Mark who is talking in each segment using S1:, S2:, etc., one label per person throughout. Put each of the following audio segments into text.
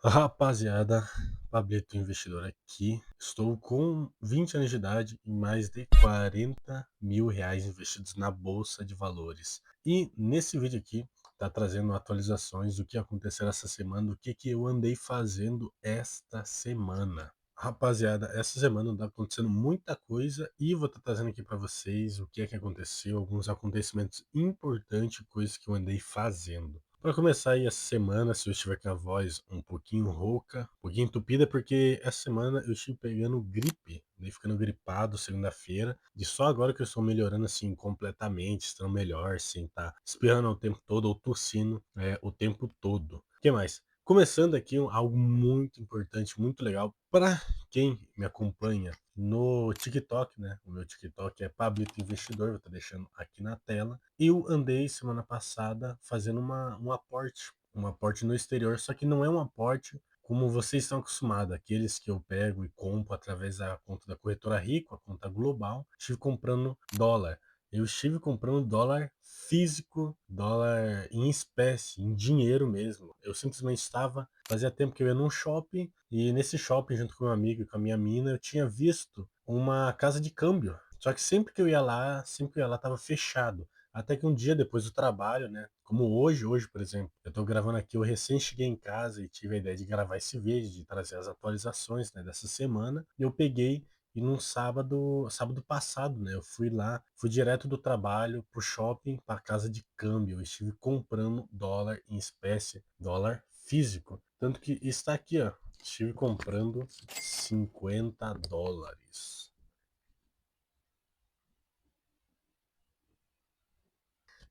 S1: Rapaziada, Pablito Investidor aqui. Estou com 20 anos de idade e mais de 40 mil reais investidos na Bolsa de Valores. E nesse vídeo aqui tá trazendo atualizações do que aconteceu essa semana, do que eu andei fazendo esta semana. Rapaziada, essa semana tá acontecendo muita coisa e vou estar trazendo aqui para vocês o que é que aconteceu, alguns acontecimentos importantes, coisas que eu andei fazendo. Para começar aí essa semana, se eu estiver com a voz um pouquinho rouca, um pouquinho entupida, é porque essa semana eu estive pegando gripe, né, ficando gripado segunda-feira, e só agora que eu estou melhorando assim completamente, estando melhor, sem estar espirrando o tempo todo ou tossindo o tempo todo. O que mais? Começando aqui algo muito importante, muito legal para quem me acompanha no TikTok, né? O meu TikTok é Pablito Investidor, vou estar deixando aqui na tela. Eu andei semana passada fazendo um aporte no exterior, só que não é um aporte como vocês estão acostumados, aqueles que eu pego e compro através da conta da corretora Rico, a conta global, estive comprando dólar. Eu estive comprando dólar físico, dólar em espécie, em dinheiro mesmo. Eu simplesmente estava, fazia tempo que eu ia num shopping, e nesse shopping, junto com meu amigo e com a minha mina, eu tinha visto uma casa de câmbio. Só que sempre que eu ia lá, estava fechado. Até que um dia depois do trabalho, né? Como hoje, por exemplo, eu tô gravando aqui, eu recém cheguei em casa e tive a ideia de gravar esse vídeo, de trazer as atualizações, né, dessa semana. E eu peguei e num sábado passado, né, eu fui lá, fui direto do trabalho pro shopping, para casa de câmbio. Eu estive comprando dólar em espécie, dólar físico. Tanto que está aqui, ó. Estive comprando US$ 50.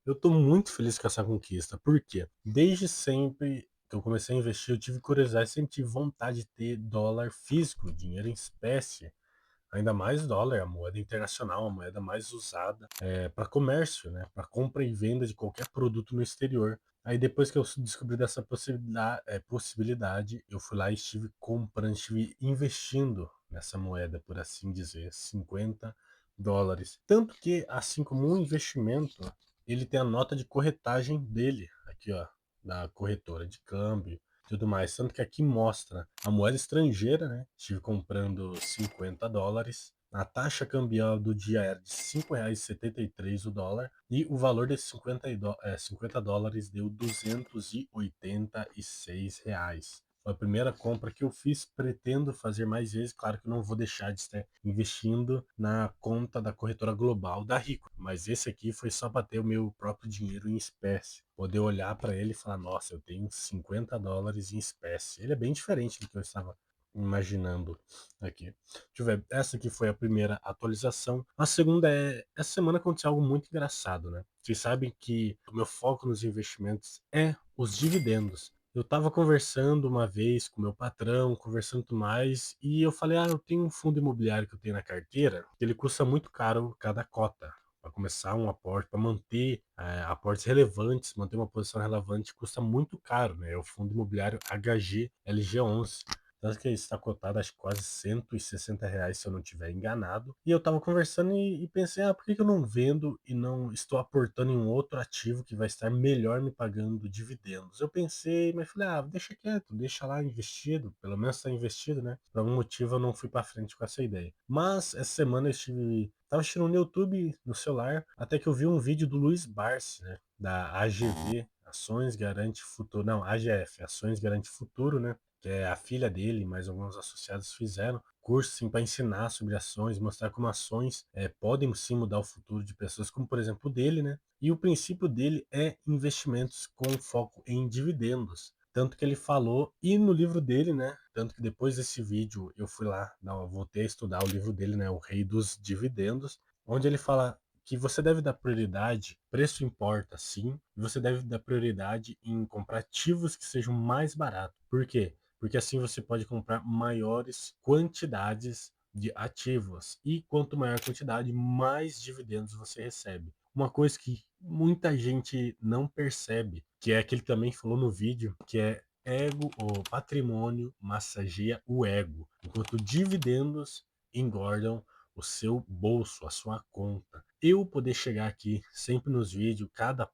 S1: Eu estou muito feliz com essa conquista, porque desde sempre que eu comecei a investir, eu tive curiosidade, sempre tive vontade de ter dólar físico, dinheiro em espécie, ainda mais dólar, a moeda internacional, a moeda mais usada para comércio, né, para compra e venda de qualquer produto no exterior. Aí depois que eu descobri dessa possibilidade, eu fui lá e estive comprando, estive investindo nessa moeda, por assim dizer, US$ 50. Tanto que, assim como um investimento, ele tem a nota de corretagem dele, aqui ó, da corretora de câmbio, tudo mais. Tanto que aqui mostra a moeda estrangeira, né? Estive comprando US$ 50. A taxa cambial do dia era de R$ 5,73 o dólar. E o valor desses 50 dólares deu R$ 286. Foi a primeira compra que eu fiz. Pretendo fazer mais vezes. Claro que eu não vou deixar de estar investindo na conta da corretora global da Rico. Mas esse aqui foi só para ter o meu próprio dinheiro em espécie. Poder olhar para ele e falar: nossa, eu tenho US$ 50 em espécie. Ele é bem diferente do que eu estava imaginando aqui. Deixa eu ver. Essa aqui foi a primeira atualização. A segunda é: essa semana aconteceu algo muito engraçado, né? Vocês sabem que o meu foco nos investimentos é os dividendos. Eu estava conversando uma vez com meu patrão, conversando tudo mais, e eu falei: ah, eu tenho um fundo imobiliário que eu tenho na carteira, que ele custa muito caro cada cota. Para começar um aporte, para manter aportes relevantes, manter uma posição relevante, custa muito caro, né? É o fundo imobiliário HGLG11. Tanto que está cotado, acho que quase R$ 160, se eu não estiver enganado. E eu estava conversando e pensei: ah, por que eu não vendo e não estou aportando em um outro ativo que vai estar melhor me pagando dividendos? Eu pensei, mas falei: ah, deixa quieto, deixa lá investido, pelo menos está investido, né? Por algum motivo eu não fui para frente com essa ideia. Mas essa semana eu tava assistindo no YouTube, no celular, até que eu vi um vídeo do Luiz Barsi, né? Da AGV, Ações Garante Futuro. Não, AGF, Ações Garante Futuro, né? Que é a filha dele, mais alguns associados fizeram curso assim, para ensinar sobre ações, mostrar como ações podem sim mudar o futuro de pessoas, como por exemplo o dele, né? E o princípio dele é investimentos com foco em dividendos. Tanto que ele falou, e no livro dele, né? Tanto que depois desse vídeo eu fui lá, não, voltei a estudar o livro dele, né? O Rei dos Dividendos, onde ele fala que você deve dar prioridade, preço importa sim, e você deve dar prioridade em comprar ativos que sejam mais baratos. Por quê? Porque assim você pode comprar maiores quantidades de ativos. E quanto maior a quantidade, mais dividendos você recebe. Uma coisa que muita gente não percebe, que é que ele também falou no vídeo, que é ego ou patrimônio massageia o ego, enquanto dividendos engordam o seu bolso, a sua conta. Eu poder chegar aqui sempre nos vídeos, cada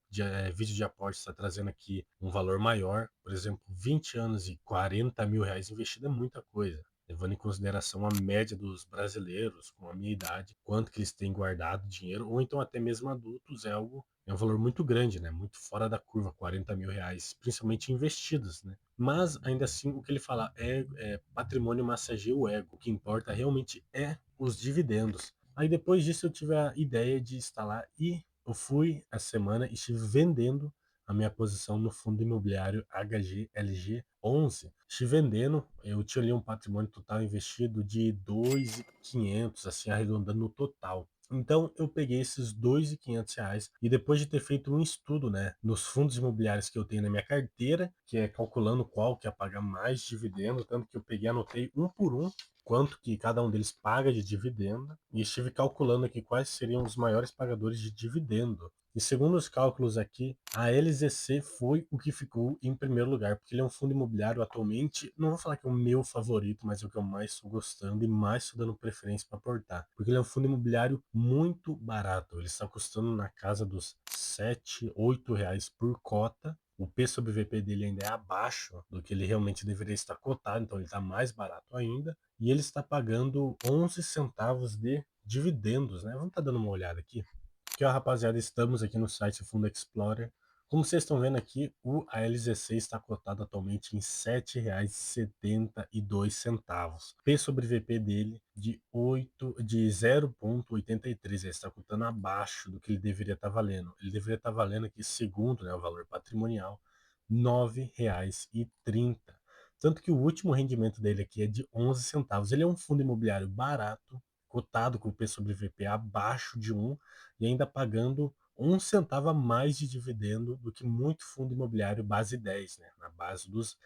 S1: vídeo de aporte está trazendo aqui um valor maior, por exemplo, 20 anos e 40 mil reais investido é muita coisa. Levando em consideração a média dos brasileiros com a minha idade, quanto que eles têm guardado dinheiro, ou então até mesmo adultos, é um valor muito grande, né? Muito fora da curva, 40 mil reais, principalmente investidos, né? Mas ainda assim, o que ele fala é patrimônio massageia o ego. O que importa realmente é os dividendos. Aí depois disso eu tive a ideia de instalar e eu fui essa semana e estive vendendo a minha posição no fundo imobiliário HGLG 11. Estive vendendo, eu tinha ali um patrimônio total investido de 2.500, assim, arredondando no total. Então eu peguei esses 2.500 reais e depois de ter feito um estudo, né, nos fundos imobiliários que eu tenho na minha carteira, que é calculando qual que ia pagar mais dividendo, tanto que eu peguei, anotei um por um quanto que cada um deles paga de dividendo e estive calculando aqui quais seriam os maiores pagadores de dividendo. E segundo os cálculos aqui, a LZC foi o que ficou em primeiro lugar, porque ele é um fundo imobiliário atualmente, não vou falar que é o meu favorito, mas é o que eu mais estou gostando e mais estou dando preferência para aportar. Porque ele é um fundo imobiliário muito barato, ele está custando na casa dos 7, 8 reais por cota. O P sobre VP dele ainda é abaixo do que ele realmente deveria estar cotado, então ele está mais barato ainda. E ele está pagando 11 centavos de dividendos, né? Vamos estar dando uma olhada aqui. Aqui, ó, rapaziada, estamos aqui no site Fundo Explorer. Como vocês estão vendo aqui, o ALZC está cotado atualmente em R$ 7,72. P sobre VP dele de 0,83. Ele está cotando abaixo do que ele deveria estar valendo. Ele deveria estar valendo aqui, segundo, né, o valor patrimonial, R$ 9,30. Tanto que o último rendimento dele aqui é de 11 centavos. Ele é um fundo imobiliário barato, cotado com o P sobre VP abaixo de 1 e ainda pagando 1 centavo a mais de dividendo do que muito fundo imobiliário base 10, né? Na base dos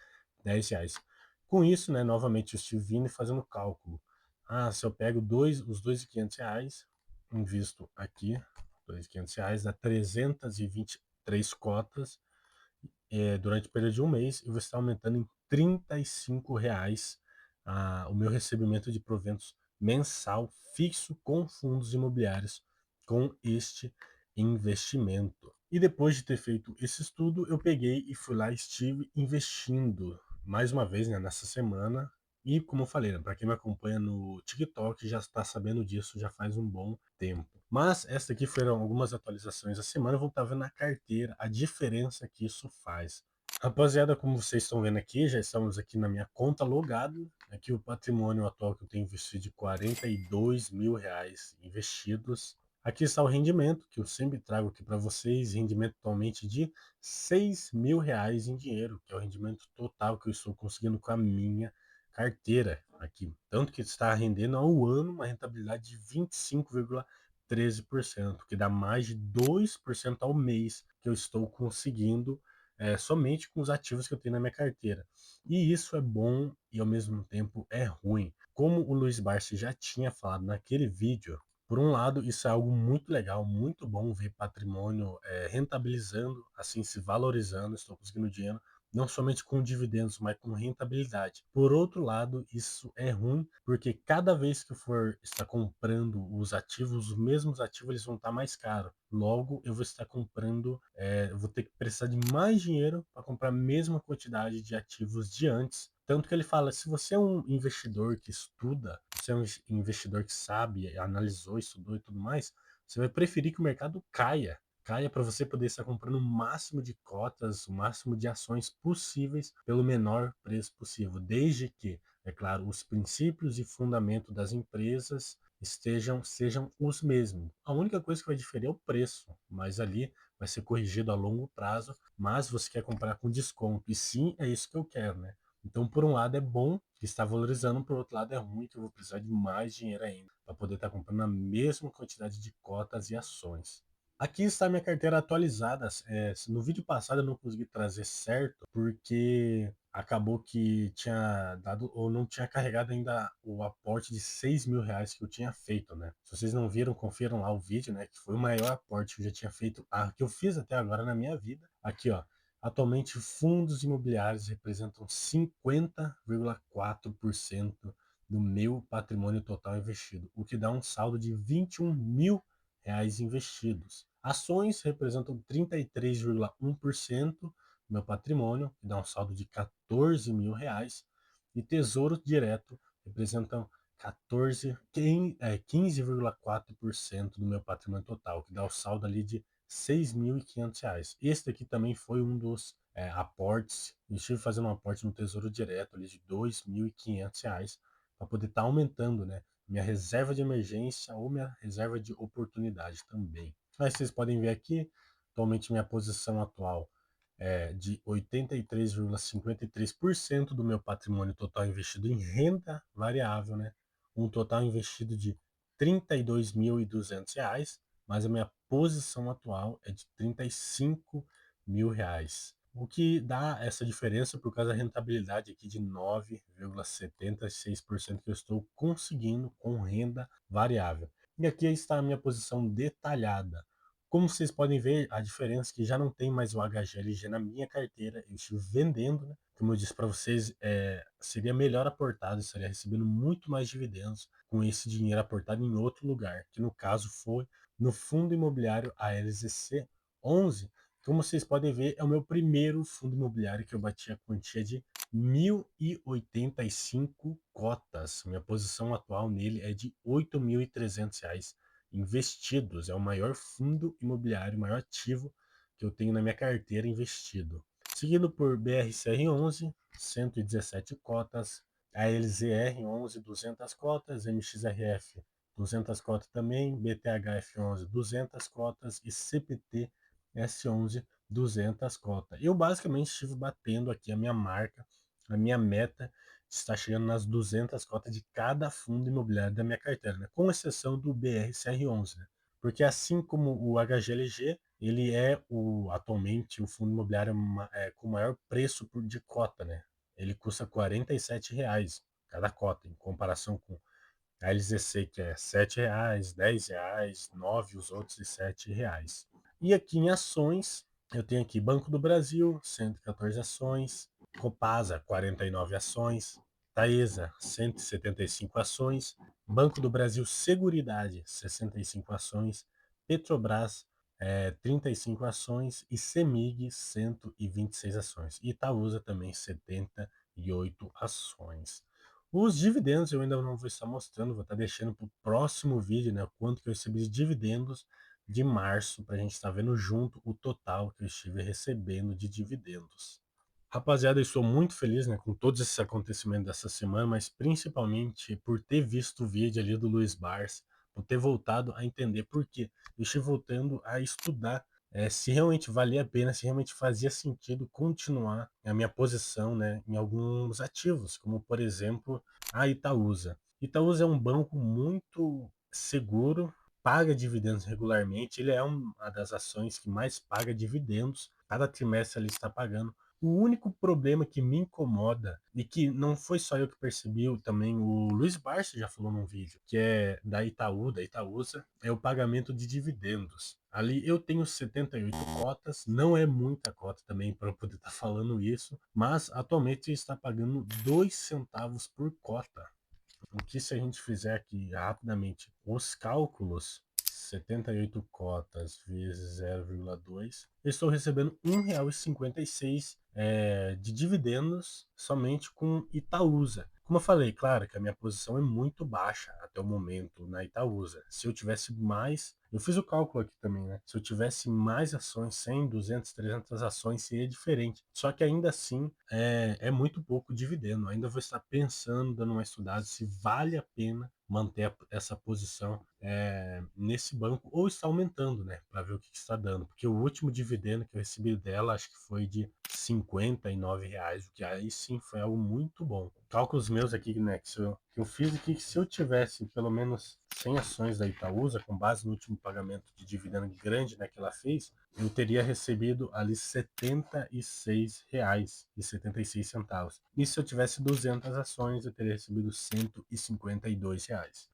S1: R$ 10. Com isso, né, novamente eu estive vindo e fazendo cálculo. Ah, se eu pego os 2.500 reais, invisto aqui, 2.500 reais, dá 323 cotas, durante o período de um mês, eu vou estar aumentando em R$ 35 o meu recebimento de proventos mensal fixo com fundos imobiliários com este investimento. E depois de ter feito esse estudo, eu peguei e fui lá e estive investindo mais uma vez, né, nessa semana. E como eu falei, né, para quem me acompanha no TikTok já está sabendo disso já faz um bom tempo. Mas essa aqui foram algumas atualizações da semana. Eu vou estar vendo na carteira a diferença que isso faz. Rapaziada, como vocês estão vendo aqui, já estamos aqui na minha conta logado. Aqui o patrimônio atual que eu tenho investido de 42 mil reais investidos. Aqui está o rendimento que eu sempre trago aqui para vocês. Rendimento atualmente de 6 mil reais em dinheiro, que é o rendimento total que eu estou conseguindo com a minha carteira aqui. Tanto que está rendendo ao ano uma rentabilidade de 25,13%, que dá mais de 2% ao mês que eu estou conseguindo somente com os ativos que eu tenho na minha carteira. E isso é bom e ao mesmo tempo é ruim. Como o Luiz Barsi já tinha falado naquele vídeo, por um lado, isso é algo muito legal, muito bom ver patrimônio rentabilizando, assim se valorizando, estou conseguindo dinheiro, não somente com dividendos, mas com rentabilidade. Por outro lado, isso é ruim, porque cada vez que eu for estar comprando os ativos, os mesmos ativos eles vão estar mais caros. Logo, eu vou estar comprando, eu vou ter que precisar de mais dinheiro para comprar a mesma quantidade de ativos de antes. Tanto que ele fala, se você é um investidor que estuda, você é um investidor que sabe, analisou, estudou e tudo mais, você vai preferir que o mercado caia para você poder estar comprando o máximo de cotas, o máximo de ações possíveis pelo menor preço possível, desde que, é claro, os princípios e fundamento das empresas sejam os mesmos. A única coisa que vai diferir é o preço, mas ali vai ser corrigido a longo prazo, mas você quer comprar com desconto. E sim, é isso que eu quero, né? Então, por um lado é bom que está valorizando, por outro lado é ruim que eu vou precisar de mais dinheiro ainda para poder estar comprando a mesma quantidade de cotas e ações. Aqui está minha carteira atualizada. No vídeo passado eu não consegui trazer certo, porque acabou que tinha dado ou não tinha carregado ainda o aporte de 6 mil reais que eu tinha feito, né? Se vocês não viram, confiram lá o vídeo, né? Que foi o maior aporte que eu já tinha feito, que eu fiz até agora na minha vida. Aqui, ó. Atualmente, fundos imobiliários representam 50,4% do meu patrimônio total investido, o que dá um saldo de R$ 21.000 investidos. Ações representam 33,1% do meu patrimônio, que dá um saldo de R$ 14.000, e Tesouro Direto representam 15,4% do meu patrimônio total, que dá o saldo ali de R$ 6.500. Este aqui também foi um dos aportes. Eu estive fazendo um aporte no Tesouro Direto ali de R$ 2.500 para poder estar aumentando, né, minha reserva de emergência ou minha reserva de oportunidade também. Mas vocês podem ver aqui, atualmente minha posição atual de 83,53% do meu patrimônio total investido em renda variável, né? Um total investido de R$ 32.200, mas a minha posição atual é de R$ 35.000. O que dá essa diferença por causa da rentabilidade aqui de 9,76% que eu estou conseguindo com renda variável. E aqui está a minha posição detalhada. Como vocês podem ver, a diferença é que já não tem mais o HGLG na minha carteira, eu estive vendendo, né? Como eu disse para vocês, seria melhor aportado, estaria recebendo muito mais dividendos com esse dinheiro aportado em outro lugar, que no caso foi no fundo imobiliário ALZC 11. Como vocês podem ver, é o meu primeiro fundo imobiliário que eu bati a quantia de 1.085 cotas. Minha posição atual nele é de R$ 8.300 investidos. É o maior fundo imobiliário, o maior ativo que eu tenho na minha carteira investido. Seguido por BRCR11, 117 cotas, ALZR11, 200 cotas, MXRF, 200 cotas também, BTHF11, 200 cotas e CPT S11, 200 cotas. Eu basicamente estive batendo aqui a minha marca, a minha meta está chegando nas 200 cotas de cada fundo imobiliário da minha carteira, né? Com exceção do BRCR11, né? Porque assim como o HGLG, ele é atualmente o fundo imobiliário com o maior preço de cota, né? Ele custa R$ 47 cada cota, em comparação com a LZC, que é R$ 7, R$ 10, 9 os outros de R$ 7. E aqui em ações, eu tenho aqui Banco do Brasil, 114 ações, Copasa, 49 ações, Taesa, 175 ações, Banco do Brasil Seguridade, 65 ações, Petrobras, 35 ações e Semig, 126 ações. E Itaúsa também, 78 ações. Os dividendos eu ainda não vou estar mostrando, vou estar deixando para o próximo vídeo, né? Quanto que eu recebi de dividendos de março, para a gente estar vendo junto o total que eu estive recebendo de dividendos. Rapaziada, eu estou muito feliz, né, com todos esses acontecimentos dessa semana, mas principalmente por ter visto o vídeo ali do Luiz Barsi, por ter voltado a entender por quê. Eu estive voltando a estudar se realmente valia a pena, se realmente fazia sentido continuar a minha posição, né, em alguns ativos, como por exemplo a Itaúsa. Itaúsa é um banco muito seguro, paga dividendos regularmente, ele é uma das ações que mais paga dividendos, cada trimestre ele está pagando. O único problema que me incomoda, e que não foi só eu que percebi, também o Luiz Barsi já falou num vídeo, que é da Itaú, da Itaúsa, é o pagamento de dividendos. Ali eu tenho 78 cotas, não é muita cota também para eu poder estar falando isso, mas atualmente está pagando 2 centavos por cota. O que se a gente fizer aqui rapidamente os cálculos, 78 cotas vezes 0,2, eu estou recebendo R$ 1,56 de dividendos somente com Itaúsa. Como eu falei, claro que a minha posição é muito baixa até o momento na Itaúsa. Se eu tivesse mais, eu fiz o cálculo aqui também, né? Se eu tivesse mais ações, 100, 200, 300 ações, seria diferente. Só que ainda assim é muito pouco dividendo. Ainda vou estar pensando, dando uma estudada, se vale a pena manter essa posição nesse banco ou está aumentando, né? Para ver o que está dando. Porque o último dividendo que eu recebi dela, acho que foi de R$ 59, o que aí sim foi algo muito bom. Cálculos meus aqui, né, que eu fiz aqui, que se eu tivesse pelo menos 100 ações da Itaúsa, com base no último pagamento de dividendo grande, né, que ela fez, eu teria recebido ali R$ 76,76. E se eu tivesse 200 ações, eu teria recebido R$ 152.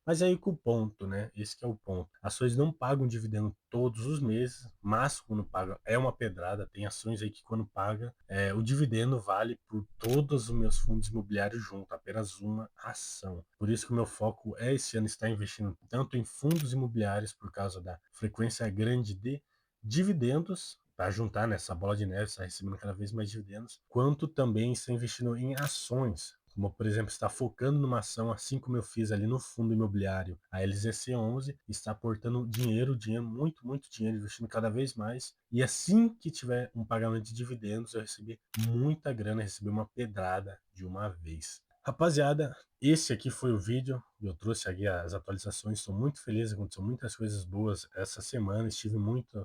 S1: Mas aí que o ponto, né? Esse que é o ponto. Ações não pagam dividendo todos os meses, mas quando paga é uma pedrada. Tem ações aí que quando paga, o dividendo vale por todos os meus fundos imobiliários junto, apenas uma ação. Por isso que o meu foco é esse ano estar investindo tanto em fundos imobiliários por causa da frequência grande de dividendos, para juntar nessa bola de neve, está recebendo cada vez mais dividendos, quanto também está investindo em ações, como por exemplo, está focando numa ação, assim como eu fiz ali no fundo imobiliário, a LZC11, está aportando dinheiro, muito, muito dinheiro, investindo cada vez mais, e assim que tiver um pagamento de dividendos, eu recebi muita grana, recebi uma pedrada de uma vez. Rapaziada, esse aqui foi o vídeo. Eu trouxe aqui as atualizações. Estou muito feliz. Aconteceu muitas coisas boas essa semana. Estive muito,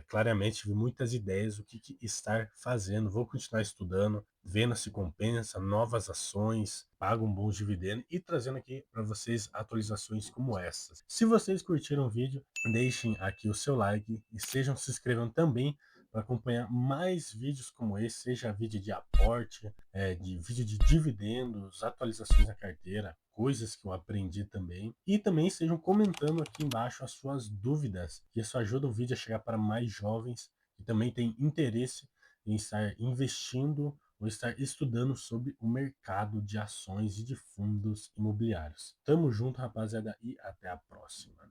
S1: claramente, tive muitas ideias do que estar fazendo. Vou continuar estudando, vendo se compensa, novas ações, pagam bons dividendos e trazendo aqui para vocês atualizações como essas. Se vocês curtiram o vídeo, deixem aqui o seu like e sejam se inscrevendo também para acompanhar mais vídeos como esse, seja vídeo de aporte, de vídeo de dividendos, atualizações na carteira, coisas que eu aprendi também. E também estejam comentando aqui embaixo as suas dúvidas, que isso ajuda o vídeo a chegar para mais jovens que também têm interesse em estar investindo ou estar estudando sobre o mercado de ações e de fundos imobiliários. Tamo junto, rapaziada, e até a próxima.